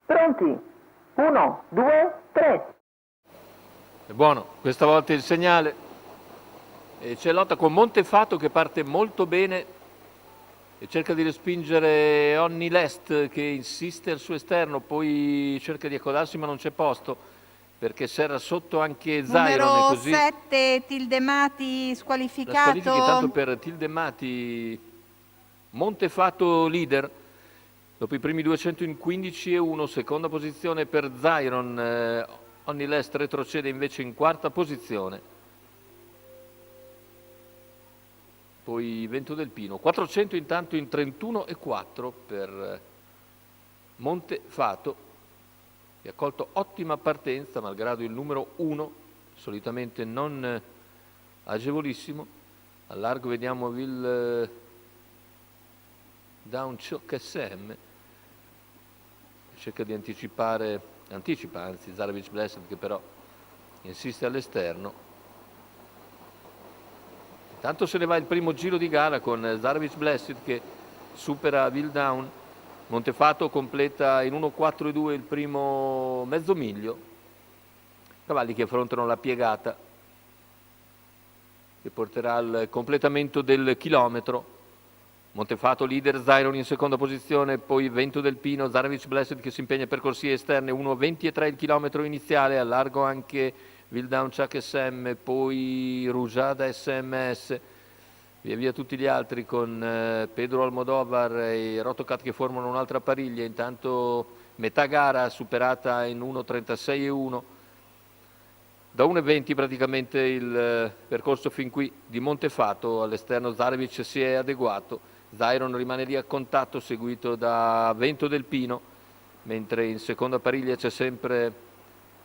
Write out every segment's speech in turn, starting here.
Pronti? 1, 2, 3. È buono, questa volta il segnale. E c'è lotta con Montefato che parte molto bene e cerca di respingere Onni Lest che insiste al suo esterno, poi cerca di accodarsi ma non c'è posto perché s'era sotto anche Zyron e Numero così 7, Tildemati la squalifica intanto squalificato. per Tildemati. Montefato leader dopo i primi 215,1, seconda posizione per Zyron. Onni Lest retrocede invece in quarta posizione. Poi Vento del Pino, 400 intanto in 31,4 per Montefato, che ha colto ottima partenza malgrado il numero 1, solitamente non agevolissimo. Al largo vediamo il Down KSM, cerca di anticipa anzi Zarevic Blessed che però insiste all'esterno. Tanto se ne va il primo giro di gara con Zarevic Blessed che supera Vildown. Montefato completa in 1,4,2 il primo mezzo miglio. Cavalli che affrontano la piegata che porterà al completamento del chilometro. Montefato leader, Zyron in seconda posizione, poi Vento del Pino, Zarevic Blessed che si impegna per corsie esterne, 1,23 il chilometro iniziale, al largo anche Vildown Chuck SM, poi Rujada SMS, via via tutti gli altri con Pedro Almodovar e Rotocat che formano un'altra pariglia. Intanto metà gara superata in 1,36,1. Da 1,20 praticamente il percorso fin qui di Montefato. All'esterno Zarevic si è adeguato, Zyron rimane lì a contatto seguito da Vento del Pino, mentre in seconda pariglia c'è sempre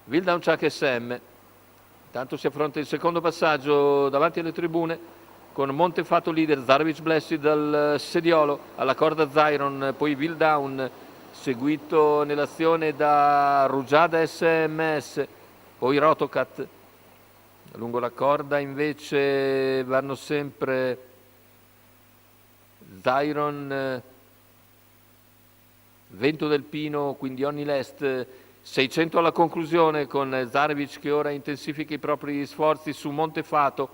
Vildown Chuck SM. Intanto si affronta il secondo passaggio davanti alle tribune con Montefato leader, Zarevic Blessed dal sediolo, alla corda Zyron, poi Vildown seguito nell'azione da Rujada SMS, poi Rotocat. Lungo la corda invece vanno sempre Zyron, Vento del Pino, quindi Onni Lest. 600 alla conclusione con Zarevic che ora intensifica i propri sforzi su Montefato.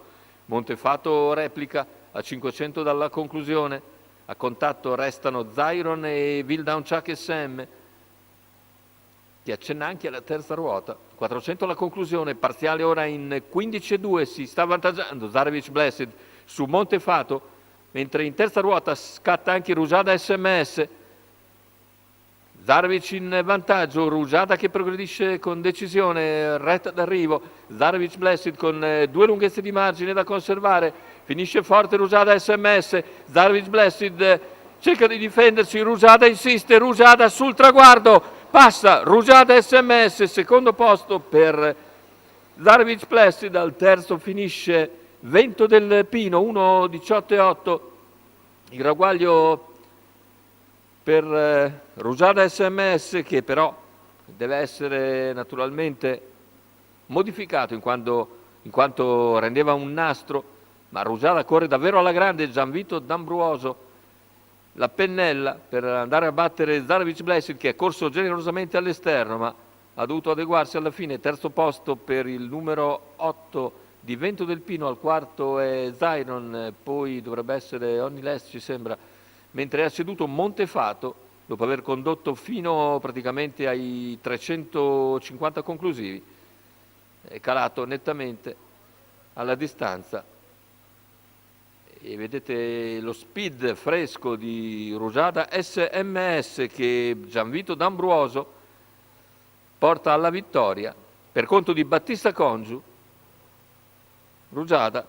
Montefato replica a 500 dalla conclusione. A contatto restano Zyron e Vildown Chuck SM, che accenna anche alla terza ruota. 400 alla conclusione, parziale ora in 15,2, si sta avvantaggiando Zarevic Blessed su Montefato, mentre in terza ruota scatta anche Rujada SMS. Zarevic in vantaggio, Rujada che progredisce con decisione, retta d'arrivo, Zarevic Blessed con due lunghezze di margine da conservare, finisce forte Rujada SMS, Zarevic Blessed cerca di difendersi, Rujada insiste, Rujada sul traguardo, passa Rujada SMS, secondo posto per Zarevic Blessed, al terzo finisce Vento del Pino, 1,18,8, il ragguaglio per Rujada SMS, che però deve essere naturalmente modificato in quanto rendeva un nastro, ma Rujada corre davvero alla grande. Gianvito D'Ambruoso la pennella per andare a battere Zarevic Blessed, che è corso generosamente all'esterno ma ha dovuto adeguarsi alla fine. Terzo posto per il numero 8 di Vento del Pino, al quarto è Zyron, poi dovrebbe essere Onni Lest ci sembra, mentre ha ceduto Montefato dopo aver condotto fino praticamente ai 350 conclusivi. È calato nettamente alla distanza e vedete lo speed fresco di Rujada SMS che Gianvito D'Ambruoso porta alla vittoria per conto di Battista Congiu. Rujada,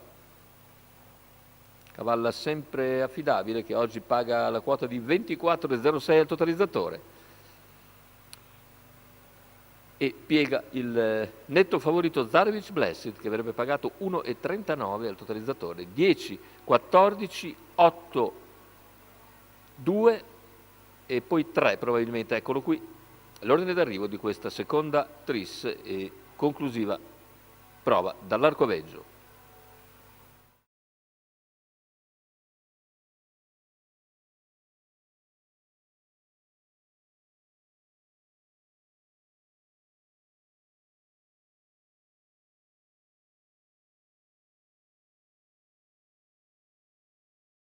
cavalla sempre affidabile, che oggi paga la quota di 24,06 al totalizzatore e piega il netto favorito Zarevic Blessed, che avrebbe pagato 1,39 al totalizzatore. 10, 14, 8, 2 e poi 3 probabilmente. Eccolo qui l'ordine d'arrivo di questa seconda tris e conclusiva prova dall'Arcoveggio.